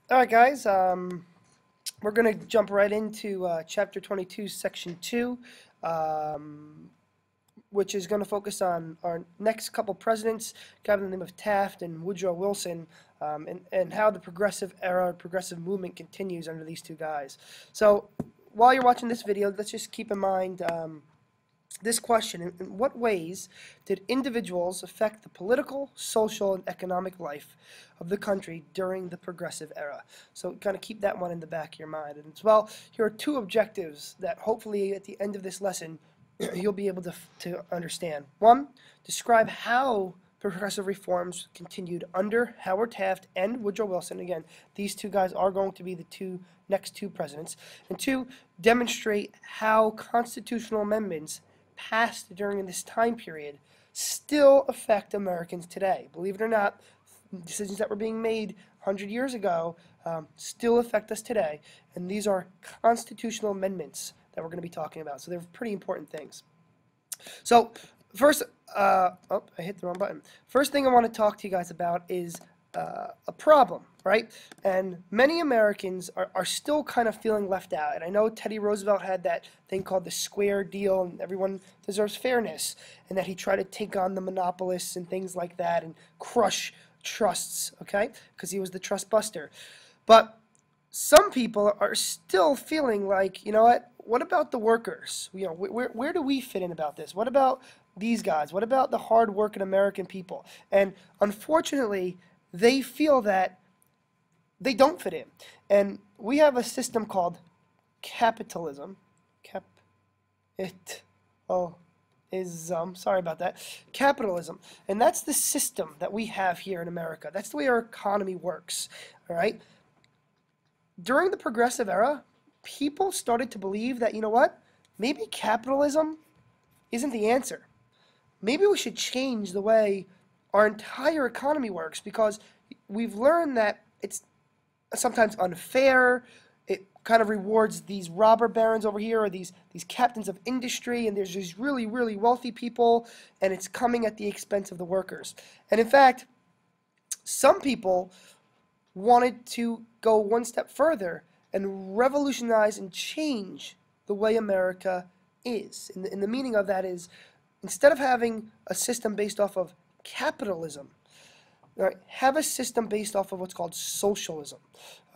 All right, guys. We're going to jump right into chapter 22, section 2, um, which is going to focus on our next couple presidents, guy by the name of Taft and Woodrow Wilson, and how the progressive era, progressive movement continues under these two guys. So while you're watching this video, let's just keep in mind this question: in what ways did individuals affect the political, social, and economic life of the country during the progressive era? So kind of keep that one in the back of your mind. And as well, here are two objectives that hopefully at the end of this lesson you'll be able to understand. One, describe how progressive reforms continued under Howard Taft and Woodrow Wilson. Again, these two guys are going to be the next two presidents. And two, demonstrate how constitutional amendments passed during this time period still affect Americans today. Believe it or not, decisions that were being made 100 years ago still affect us today. And these are constitutional amendments that we're going to be talking about. So they're pretty important things. So first, I hit the wrong button. First thing I want to talk to you guys about is a problem, right? And many Americans are still kind of feeling left out. And I know Teddy Roosevelt had that thing called the square deal, and everyone deserves fairness, and that he tried to take on the monopolists and things like that and crush trusts, okay? Because he was the trust buster. But some people are still feeling like, you know what about the workers? You know, where do we fit in about this? What about these guys? What about the hard-working American people? And unfortunately, they feel that they don't fit in. And we have a system called capitalism. Sorry about that. Capitalism. And that's the system that we have here in America. That's the way our economy works. All right? During the progressive era, people started to believe that, you know what? Maybe capitalism isn't the answer. Maybe we should change the way our entire economy works, because we've learned that it's sometimes unfair. It kind of rewards these robber barons over here, or these captains of industry, and there's these really, really wealthy people, and it's coming at the expense of the workers. And in fact, some people wanted to go one step further and revolutionize and change the way America is. And the meaning of that is, instead of having a system based off of capitalism, right, have a system based off of what's called socialism,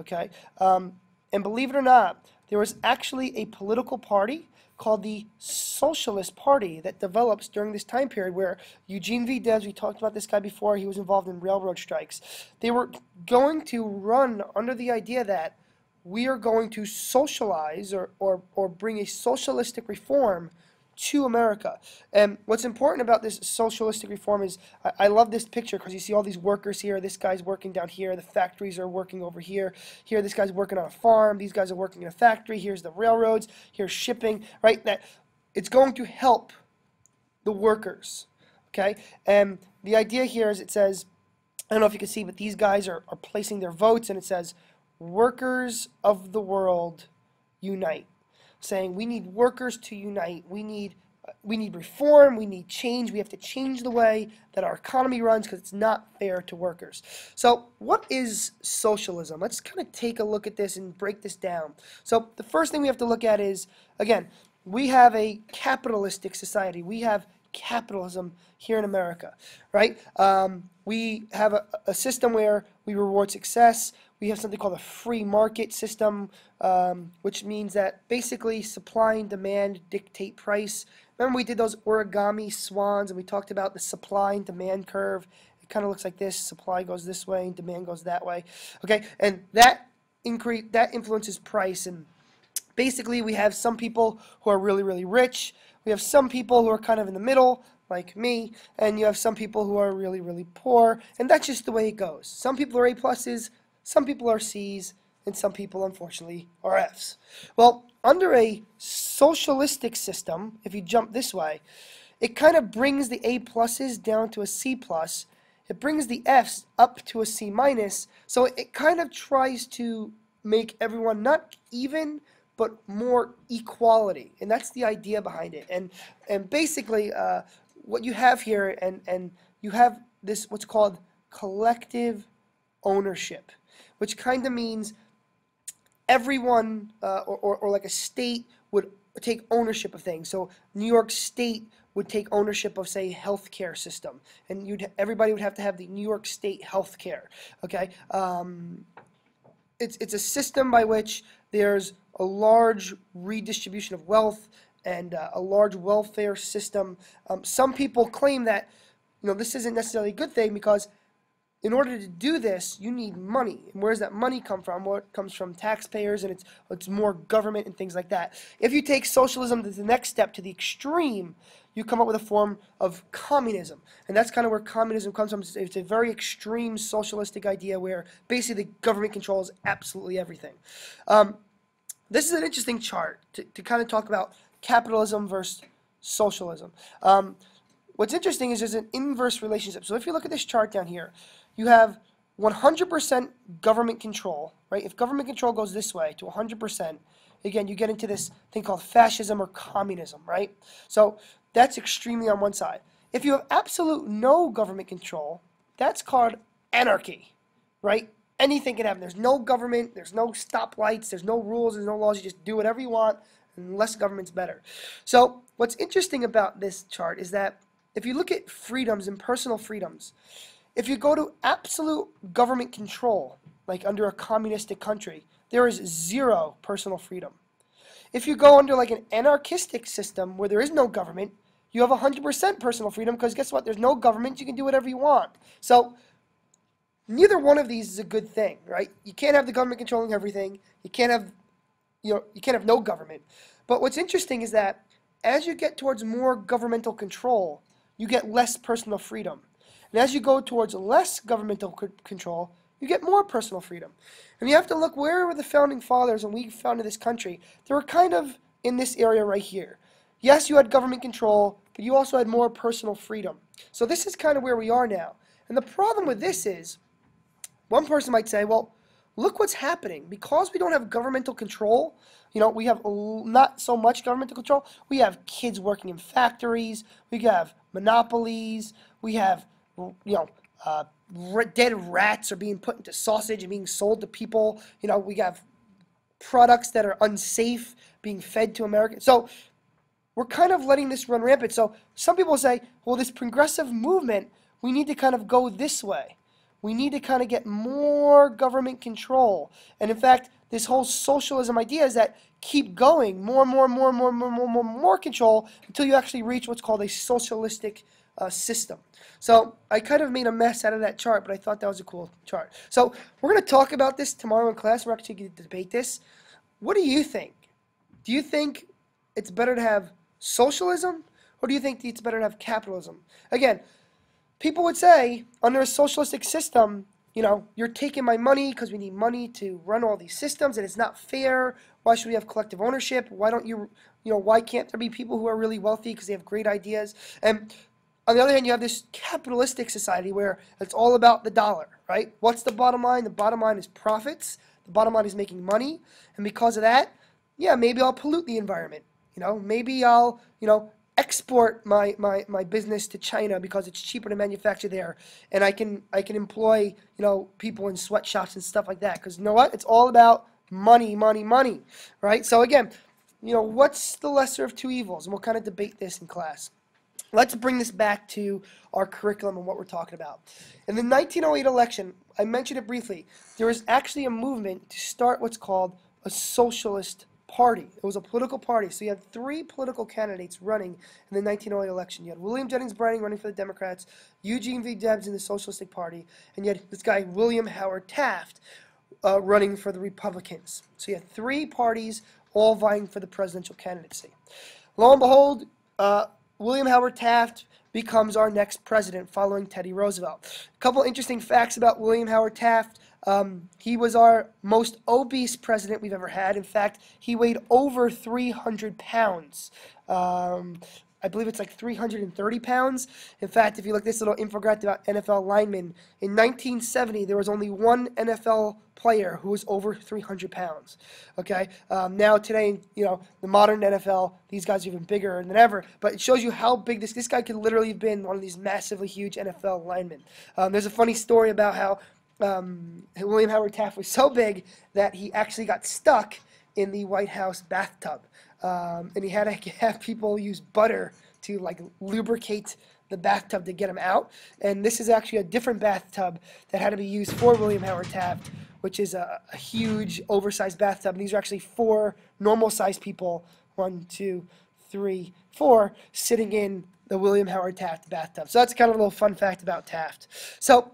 okay? And believe it or not, there was actually a political party called the Socialist Party that develops during this time period, where Eugene V. Debs, we talked about this guy before, he was involved in railroad strikes. They were going to run under the idea that we are going to socialize or bring a socialistic reform to America. And what's important about this socialistic reform is, I love this picture because you see all these workers here. This guy's working down here. The factories are working over here. Here, this guy's working on a farm. These guys are working in a factory. Here's the railroads. Here's shipping, right? That it's going to help the workers, okay? And the idea here is, it says, I don't know if you can see, but these guys are placing their votes, and it says, workers of the world unite. Saying we need workers to unite. We need reform. We need change. We have to change the way that our economy runs, because it's not fair to workers. So what is socialism? Let's kind of take a look at this and break this down. So the first thing we have to look at is, again, we have a capitalistic society. We have capitalism here in America, right? We have a system where we reward success. We have something called a free market system, which means that basically supply and demand dictate price. Remember, we did those origami swans, and we talked about the supply and demand curve. It kind of looks like this. Supply goes this way and demand goes that way. Okay, and that influences price. And basically, we have some people who are really, really rich. We have some people who are kind of in the middle, like me, and you have some people who are really, really poor. And that's just the way it goes. Some people are A+s, some people are C's, and some people, unfortunately, are F's. Well, under a socialistic system, if you jump this way, it kind of brings the A+s down to a C+. It brings the F's up to a C-. So it kind of tries to make everyone not even, but more equality. And that's the idea behind it. And basically, what you have here, and you have this, what's called collective ownership, which kind of means everyone or like a state would take ownership of things. So New York State would take ownership of, say, healthcare system, and everybody would have to have the New York State healthcare. Okay, it's a system by which there's a large redistribution of wealth and a large welfare system. Some people claim that this isn't necessarily a good thing because in order to do this, you need money. And where does that money come from? Well, it comes from taxpayers, and it's more government and things like that. If you take socialism to the next step, to the extreme, you come up with a form of communism. And that's kind of where communism comes from. It's a very extreme socialistic idea where basically the government controls absolutely everything. This is an interesting chart to kind of talk about capitalism versus socialism. What's interesting is there's an inverse relationship. So if you look at this chart down here, you have 100% government control, right? If government control goes this way to 100%, again, you get into this thing called fascism or communism, right? So that's extremely on one side. If you have absolute no government control, that's called anarchy, right? Anything can happen. There's no government, there's no stoplights, there's no rules, there's no laws. You just do whatever you want, and less government's better. So what's interesting about this chart is that if you look at freedoms and personal freedoms, if you go to absolute government control, like under a communistic country, there is zero personal freedom. If you go under like an anarchistic system where there is no government, you have 100% personal freedom because guess what? There's no government. You can do whatever you want. So neither one of these is a good thing, right? You can't have the government controlling everything. You can't have, you can't have no government. But what's interesting is that as you get towards more governmental control, you get less personal freedom. And as you go towards less governmental control, you get more personal freedom. And you have to look, where were the founding fathers when we founded this country? They were kind of in this area right here. Yes, you had government control, but you also had more personal freedom. So this is kind of where we are now. And the problem with this is, one person might say, well, look what's happening. Because we don't have governmental control, we have not so much governmental control. We have kids working in factories. We have monopolies. We have, dead rats are being put into sausage and being sold to people. We have products that are unsafe being fed to Americans. So we're kind of letting this run rampant. So some people say, well, this progressive movement, we need to kind of go this way. We need to kind of get more government control. And in fact, this whole socialism idea is that keep going, more control until you actually reach what's called a socialistic system. So I kind of made a mess out of that chart, but I thought that was a cool chart. So we're going to talk about this tomorrow in class. We're actually going to debate this. What do you think? Do you think it's better to have socialism, or do you think it's better to have capitalism? Again, people would say, under a socialistic system, you're taking my money because we need money to run all these systems, and it's not fair. Why should we have collective ownership? Why don't why can't there be people who are really wealthy because they have great ideas? And on the other hand, you have this capitalistic society where it's all about the dollar, right? What's the bottom line? The bottom line is profits. The bottom line is making money. And because of that, yeah, maybe I'll pollute the environment. Maybe I'll, export my business to China because it's cheaper to manufacture there, and I can employ people in sweatshops and stuff like that, because you know what, it's all about money, right? So again, what's the lesser of two evils? And we'll kind of debate this in class. Let's bring this back to our curriculum and what we're talking about. In the 1908 election, I mentioned it briefly, there was actually a movement to start what's called a socialist party. It was a political party. So you had three political candidates running in the 1908 election. You had William Jennings Bryan running for the Democrats, Eugene V. Debs in the Socialistic Party, and you had this guy, William Howard Taft, running for the Republicans. So you had three parties all vying for the presidential candidacy. Lo and behold, William Howard Taft becomes our next president following Teddy Roosevelt. A couple interesting facts about William Howard Taft. He was our most obese president we've ever had. In fact, he weighed over 300 pounds. I believe it's like 330 pounds. In fact, if you look at this little infographic about NFL linemen, in 1970, there was only one NFL player who was over 300 pounds. Okay? Now, today, the modern NFL, these guys are even bigger than ever. But it shows you how big this guy could literally have been one of these massively huge NFL linemen. There's a funny story about how William Howard Taft was so big that he actually got stuck in the White House bathtub, and he had to have people use butter to like lubricate the bathtub to get him out. And this is actually a different bathtub that had to be used for William Howard Taft, which is a huge, oversized bathtub. And these are actually four normal-sized people, 1, 2, 3, 4, sitting in the William Howard Taft bathtub. So that's kind of a little fun fact about Taft. So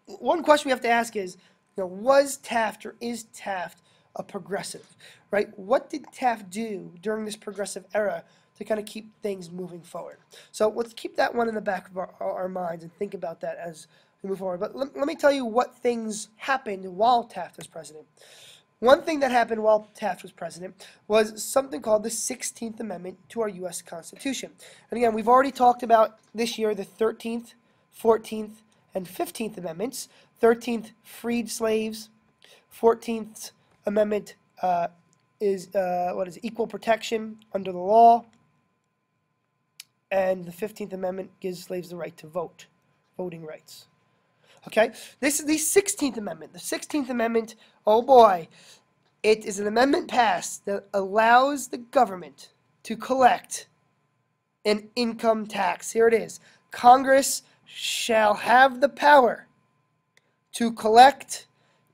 one question we have to ask is, was Taft or is Taft a progressive, right? What did Taft do during this progressive era to kind of keep things moving forward? So let's keep that one in the back of our minds and think about that as we move forward. But let me tell you what things happened while Taft was president. One thing that happened while Taft was president was something called the 16th Amendment to our U.S. Constitution. And again, we've already talked about this year the 13th, 14th, and 15th Amendments. 13th freed slaves. 14th Amendment is equal protection under the law. And the 15th Amendment gives slaves the right to vote, voting rights. Okay, this is the 16th Amendment. The 16th Amendment, oh boy, it is an amendment passed that allows the government to collect an income tax. Here it is. Congress shall have the power to collect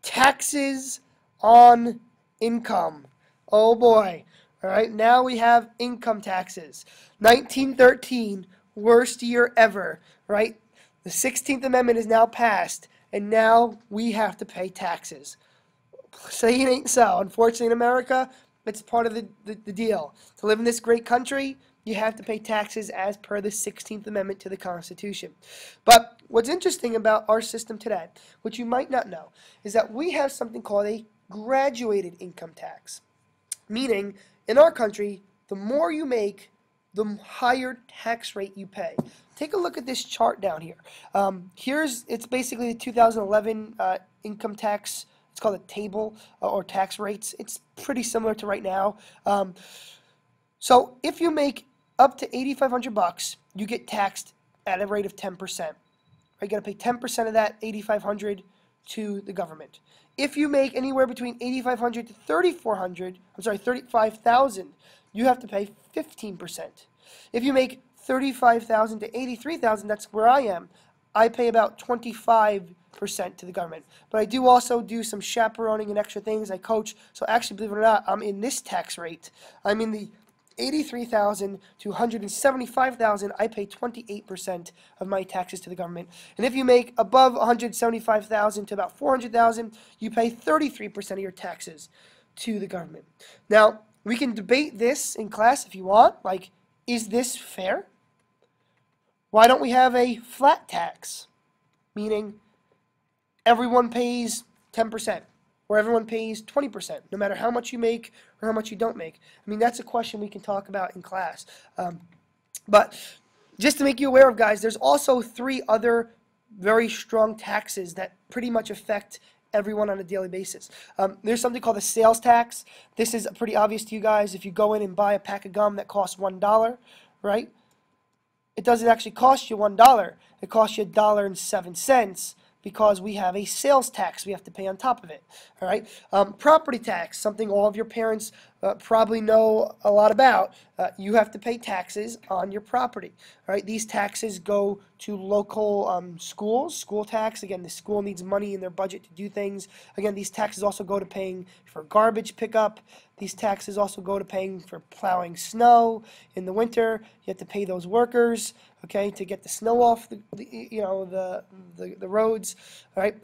taxes on income. Oh boy. All right, now we have income taxes. 1913, worst year ever, right? The 16th Amendment is now passed, and now we have to pay taxes. Say it ain't so. Unfortunately, in America, it's part of the deal. To live in this great country, you have to pay taxes as per the 16th Amendment to the Constitution. But what's interesting about our system today, which you might not know, is that we have something called a graduated income tax. Meaning, in our country, the more you make, the higher tax rate you pay. Take a look at this chart down here. It's basically the 2011 income tax. It's called a table or tax rates. It's pretty similar to right now. So if you make up to $8,500, you get taxed at a rate of 10%. Right? You got to pay 10% of that $8,500 to the government. If you make anywhere between $8,500 to $35,000, you have to pay 15%. If you make $35,000 to $83,000, that's where I am. I pay about 25% to the government. But I do also do some chaperoning and extra things. I coach. So actually, believe it or not, I'm in this tax rate. I'm in the $83,000 to $175,000. I pay 28% of my taxes to the government. And if you make above $175,000 to about $400,000, you pay 33% of your taxes to the government. Now, we can debate this in class if you want. Like, is this fair? Why don't we have a flat tax? Meaning everyone pays 10%, or everyone pays 20%, no matter how much you make or how much you don't make. I mean, that's a question we can talk about in class. But just to make you aware of, guys, there's also 3 other very strong taxes that pretty much affect everyone on a daily basis. There's something called the sales tax. This is pretty obvious to you guys. If you go in and buy a pack of gum that costs $1, right? It doesn't actually cost you $1. It costs you $1.07 because we have a sales tax we have to pay on top of it. All right. Property tax, something all of your parents probably know a lot about. You have to pay taxes on your property. All right. These taxes go to local schools. School tax. Again, the school needs money in their budget to do things. Again, these taxes also go to paying for garbage pickup. These taxes also go to paying for plowing snow in the winter. You have to pay those workers, okay, to get the snow off the roads. All right.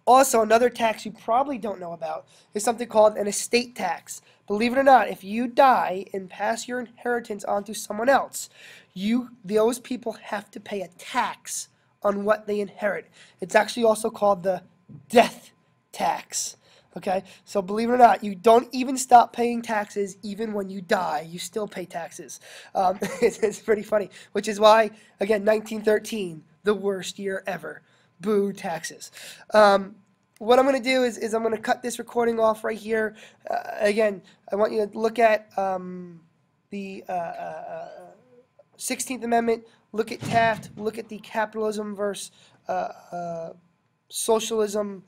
Also, another tax you probably don't know about is something called an estate tax. Believe it or not, if you die and pass your inheritance on to someone else, those people have to pay a tax on what they inherit. It's actually also called the death tax. Okay, so believe it or not, you don't even stop paying taxes even when you die. You still pay taxes. It's pretty funny, which is why, again, 1913, the worst year ever. Boo, taxes. What I'm going to do is I'm going to cut this recording off right here. Again, I want you to look at the 16th Amendment, look at Taft, look at the capitalism versus socialism